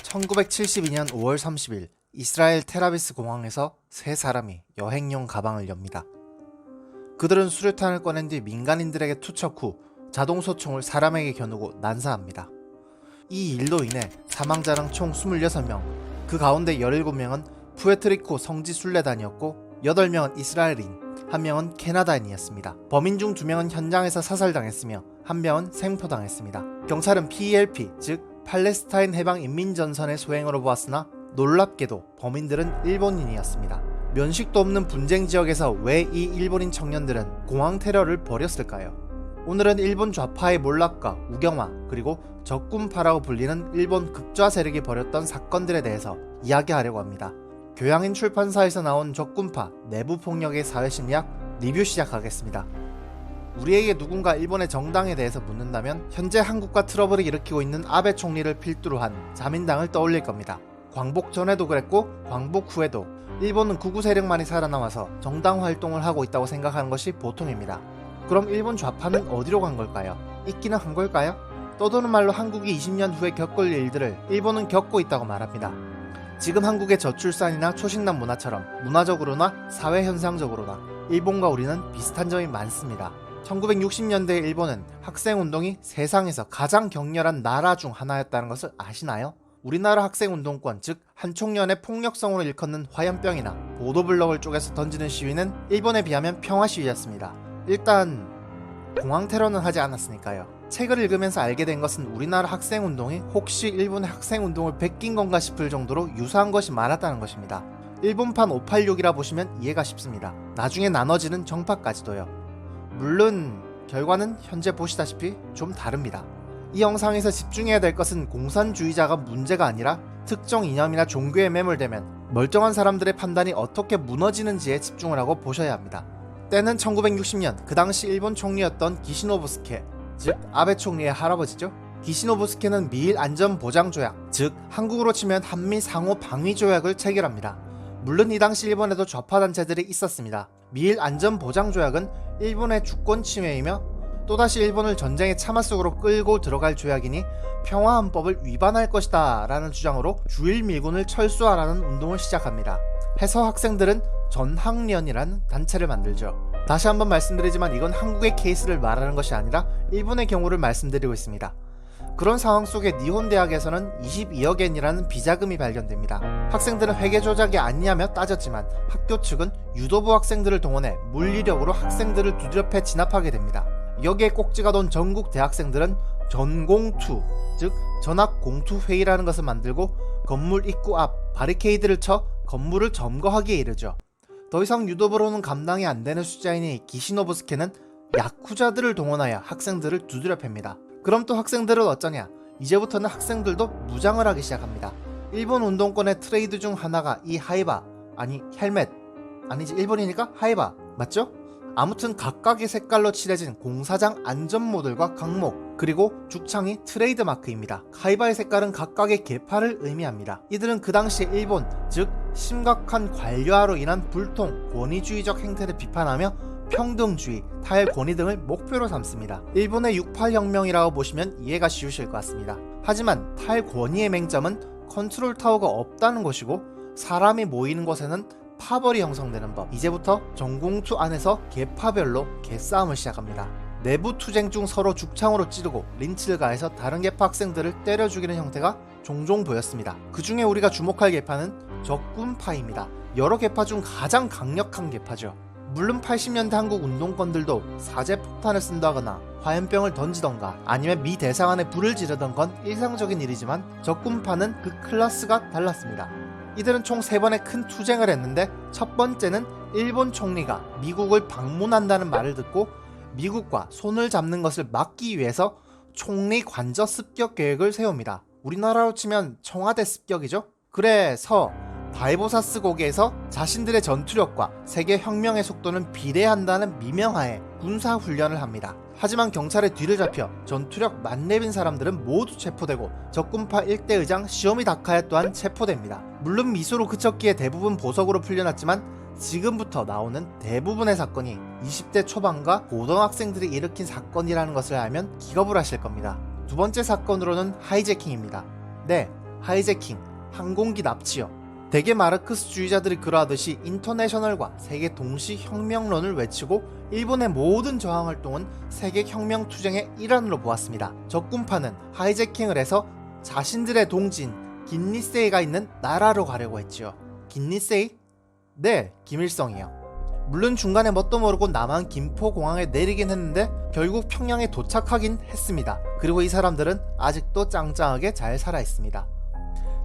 1972년 5월 30일 이스라엘 텔아비스 공항에서 세 사람이 여행용 가방을 엽니다. 그들은 수류탄을 꺼낸 뒤 민간인들에게 투척 후 자동소총을 사람에게 겨누고 난사합니다. 이 일로 인해 사망자는 총 26명, 그 가운데 17명은 푸에트리코 성지 순례단이었고 8명은 이스라엘인, 1명은 캐나다인이었습니다. 범인 중 2명은 현장에서 사살당했으며 1명은 생포당했습니다. 경찰은 PLP, 즉 팔레스타인 해방 인민전선의 소행으로 보았으나 놀랍게도 범인들은 일본인이었습니다. 면식도 없는 분쟁 지역에서 왜 이 일본인 청년들은 공항 테러를 벌였을까요? 오늘은 일본 좌파의 몰락과 우경화, 그리고 적군파라고 불리는 일본 극좌 세력이 벌였던 사건들에 대해서 이야기하려고 합니다. 교양인 출판사에서 나온 적군파 내부폭력의 사회심리학 리뷰 시작하겠습니다. 우리에게 누군가 일본의 정당에 대해서 묻는다면 현재 한국과 트러블을 일으키고 있는 아베 총리를 필두로 한 자민당을 떠올릴 겁니다. 광복 전에도 그랬고 광복 후에도 일본은 극우 세력만이 살아남아서 정당 활동을 하고 있다고 생각하는 것이 보통입니다. 그럼 일본 좌파는 어디로 간 걸까요? 있기는 한 걸까요? 떠도는 말로 한국이 20년 후에 겪을 일들을 일본은 겪고 있다고 말합니다. 지금 한국의 저출산이나 초식남 문화처럼 문화적으로나 사회현상적으로나 일본과 우리는 비슷한 점이 많습니다. 1960년대의 일본은 학생운동이 세상에서 가장 격렬한 나라 중 하나였다는 것을 아시나요? 우리나라 학생운동권, 즉 한총련의 폭력성으로 일컫는 화염병이나 보도블럭을 쪼개서 던지는 시위는 일본에 비하면 평화 시위였습니다. 일단 공항 테러는 하지 않았으니까요. 책을 읽으면서 알게 된 것은 우리나라 학생운동이 혹시 일본의 학생운동을 베낀 건가 싶을 정도로 유사한 것이 많았다는 것입니다. 일본판 586이라 보시면 이해가 쉽습니다. 나중에 나눠지는 정파까지도요. 물론 결과는 현재 보시다시피 좀 다릅니다. 이 영상에서 집중해야 될 것은 공산주의자가 문제가 아니라 특정 이념이나 종교에 매몰되면 멀쩡한 사람들의 판단이 어떻게 무너지는지에 집중을 하고 보셔야 합니다. 때는 1960년, 그 당시 일본 총리였던 기시노부스케, 즉 아베 총리의 할아버지죠. 기시노부스케는 미일 안전보장조약, 즉 한국으로 치면 한미 상호 방위조약을 체결합니다. 물론 이 당시 일본에도 좌파단체들이 있었습니다. 미일 안전보장조약은 일본의 주권 침해이며 또다시 일본을 전쟁의 참화 속으로 끌고 들어갈 조약이니 평화헌법을 위반할 것이다 라는 주장으로 주일미군을 철수하라는 운동을 시작합니다. 해서 학생들은 전학련이라는 단체를 만들죠. 다시 한번 말씀드리지만 이건 한국의 케이스를 말하는 것이 아니라 일본의 경우를 말씀드리고 있습니다. 그런 상황 속에 니혼대학에서는 22억 엔이라는 비자금이 발견됩니다. 학생들은 회계 조작이 아니냐며 따졌지만 학교 측은 유도부 학생들을 동원해 물리력으로 학생들을 두드려 패 진압하게 됩니다. 여기에 꼭지가 돈 전국 대학생들은 전공투, 즉 전학공투회의라는 것을 만들고 건물 입구 앞 바리케이드를 쳐 건물을 점거하기에 이르죠. 더 이상 유도부로는 감당이 안 되는 숫자이니 기시노부스케는 야쿠자들을 동원하여 학생들을 두드려 팹니다. 그럼 또 학생들은 어쩌냐? 이제부터는 학생들도 무장을 하기 시작합니다. 일본 운동권의 트레이드 중 하나가 이 하이바, 아니 헬멧, 아니지 일본이니까 하이바, 맞죠? 아무튼 각각의 색깔로 칠해진 공사장 안전모들과 강목, 그리고 죽창이 트레이드 마크입니다. 하이바의 색깔은 각각의 계파를 의미합니다. 이들은 그 당시 일본, 즉 심각한 관료화로 인한 불통, 권위주의적 행태를 비판하며 평등주의, 탈권위 등을 목표로 삼습니다. 일본의 68혁명이라고 보시면 이해가 쉬우실 것 같습니다. 하지만 탈권위의 맹점은 컨트롤 타워가 없다는 것이고 사람이 모이는 곳에는 파벌이 형성되는 법. 이제부터 전공투 안에서 계파별로 개싸움을 시작합니다. 내부 투쟁 중 서로 죽창으로 찌르고 린치를 가해서 다른 계파 학생들을 때려 죽이는 형태가 종종 보였습니다. 그 중에 우리가 주목할 계파는 적군파입니다. 여러 계파 중 가장 강력한 계파죠. 물론 80년대 한국 운동권들도 사제폭탄을 쓴다거나 화염병을 던지던가 아니면 미 대사관에 불을 지르던 건 일상적인 일이지만 적군파는 그 클래스가 달랐습니다. 이들은 총 3번의 큰 투쟁을 했는데 첫 번째는 일본 총리가 미국을 방문한다는 말을 듣고 미국과 손을 잡는 것을 막기 위해서 총리 관저 습격 계획을 세웁니다. 우리나라로 치면 청와대 습격이죠. 그래서 바이보사스 고개에서 자신들의 전투력과 세계 혁명의 속도는 비례한다는 미명하에 군사훈련을 합니다. 하지만 경찰의 뒤를 잡혀 전투력 만렙인 사람들은 모두 체포되고 적군파 1대 의장 시오미 다카야 또한 체포됩니다. 물론 미수로 그쳤기에 대부분 보석으로 풀려났지만 지금부터 나오는 대부분의 사건이 20대 초반과 고등학생들이 일으킨 사건이라는 것을 알면 기겁을 하실 겁니다. 두 번째 사건으로는 하이제킹입니다. 네, 하이제킹, 항공기 납치요. 대개 마르크스주의자들이 그러하듯이 인터내셔널과 세계 동시 혁명론을 외치고 일본의 모든 저항활동은 세계 혁명 투쟁의 일환으로 보았습니다. 적군파는 하이제킹을 해서 자신들의 동지인 긴니세이가 있는 나라로 가려고 했지요. 긴니세이? 네, 김일성이요. 물론 중간에 뭣도 모르고 남한 김포공항에 내리긴 했는데 결국 평양에 도착하긴 했습니다. 그리고 이 사람들은 아직도 짱짱하게 잘 살아있습니다.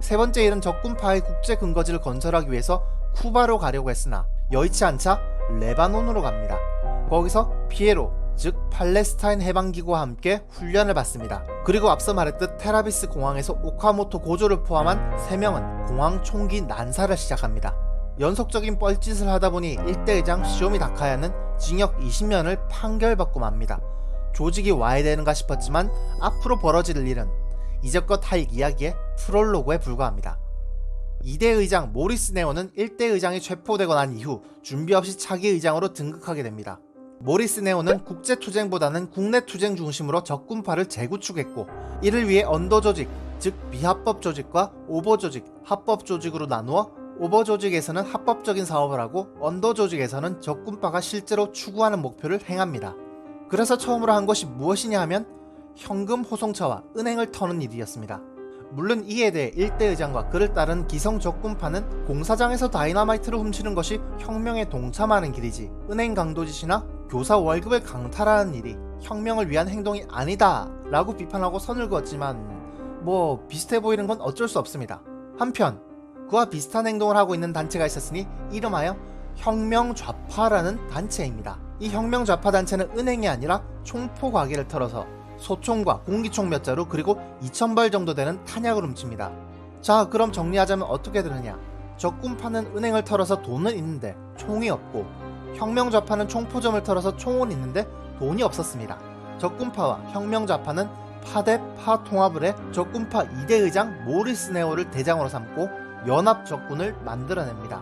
세 번째 일은 적군파의 국제 근거지를 건설하기 위해서 쿠바로 가려고 했으나 여의치 않자 레바논으로 갑니다. 거기서 피에로, 즉 팔레스타인 해방기구와 함께 훈련을 받습니다. 그리고 앞서 말했듯 테라비스 공항에서 오카모토 고조를 포함한 3명은 공항 총기 난사를 시작합니다. 연속적인 뻘짓을 하다보니 일대의장 시오미 다카야는 징역 20년을 판결받고 맙니다. 조직이 와야 되는가 싶었지만 앞으로 벌어질 일은 이제껏 할 이야기의 프롤로그에 불과합니다. 2대 의장 모리스 네오는 1대 의장이 체포되고 난 이후 준비 없이 차기 의장으로 등극하게 됩니다. 모리스 네오는 국제투쟁보다는 국내 투쟁 중심으로 적군파를 재구축했고 이를 위해 언더조직, 즉 비합법 조직과 오버조직, 합법 조직으로 나누어 오버조직에서는 합법적인 사업을 하고 언더조직에서는 적군파가 실제로 추구하는 목표를 행합니다. 그래서 처음으로 한 것이 무엇이냐 하면 현금 호송차와 은행을 터는 일이었습니다. 물론 이에 대해 1대 의장과 그를 따른 기성 적군파는 공사장에서 다이너마이트를 훔치는 것이 혁명에 동참하는 길이지 은행 강도짓이나 교사 월급을 강탈하는 일이 혁명을 위한 행동이 아니다 라고 비판하고 선을 그었지만 뭐 비슷해 보이는 건 어쩔 수 없습니다. 한편 그와 비슷한 행동을 하고 있는 단체가 있었으니 이름하여 혁명좌파라는 단체입니다. 이 혁명좌파 단체는 은행이 아니라 총포 가게를 털어서 소총과 공기총 몇 자루 그리고 2,000발 정도 되는 탄약을 훔칩니다. 자, 그럼 정리하자면 어떻게 되느냐? 적군파는 은행을 털어서 돈은 있는데 총이 없고 혁명좌파는 총포점을 털어서 총은 있는데 돈이 없었습니다. 적군파와 혁명좌파는 파대-파 통합을 해 적군파 2대 의장 모리스 네오를 대장으로 삼고 연합 적군을 만들어냅니다.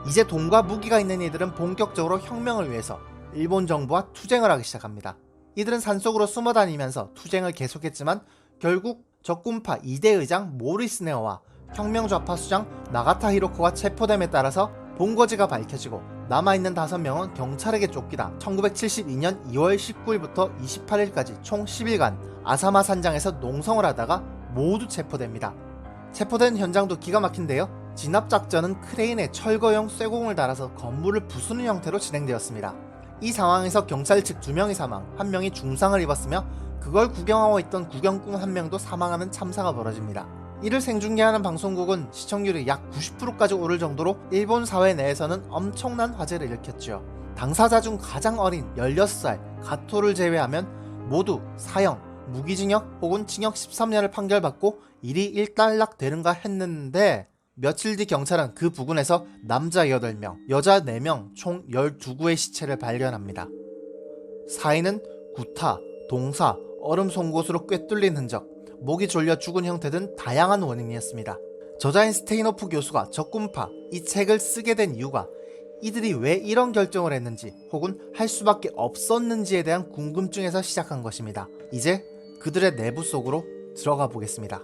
이제 돈과 무기가 있는 이들은 본격적으로 혁명을 위해서 일본 정부와 투쟁을 하기 시작합니다. 이들은 산속으로 숨어다니면서 투쟁을 계속했지만 결국 적군파 2대 의장 모리스 네오와 혁명좌파 수장 나가타 히로코가 체포됨에 따라서 본거지가 밝혀지고 남아있는 5명은 경찰에게 쫓기다 1972년 2월 19일부터 28일까지 총 10일간 아사마 산장에서 농성을 하다가 모두 체포됩니다. 체포된 현장도 기가 막힌데요. 진압작전은 크레인에 철거용 쇠공을 달아서 건물을 부수는 형태로 진행되었습니다. 이 상황에서 경찰 측 2명이 사망, 1명이 중상을 입었으며 그걸 구경하고 있던 구경꾼 1명도 사망하는 참사가 벌어집니다. 이를 생중계하는 방송국은 시청률이 약 90%까지 오를 정도로 일본 사회 내에서는 엄청난 화제를 일으켰죠. 당사자 중 가장 어린 16살 가토를 제외하면 모두 사형, 무기징역 혹은 징역 13년을 판결받고 일이 일단락 되는가 했는데 며칠 뒤 경찰은 그 부근에서 남자 8명, 여자 4명 총 12구의 시체를 발견합니다. 사인은 구타, 동사, 얼음 송곳으로 꿰뚫린 흔적, 목이 졸려 죽은 형태 등 다양한 원인이었습니다. 저자인 스테이노프 교수가 적군파 이 책을 쓰게 된 이유가 이들이 왜 이런 결정을 했는지 혹은 할 수밖에 없었는지에 대한 궁금증에서 시작한 것입니다. 이제 그들의 내부 속으로 들어가 보겠습니다.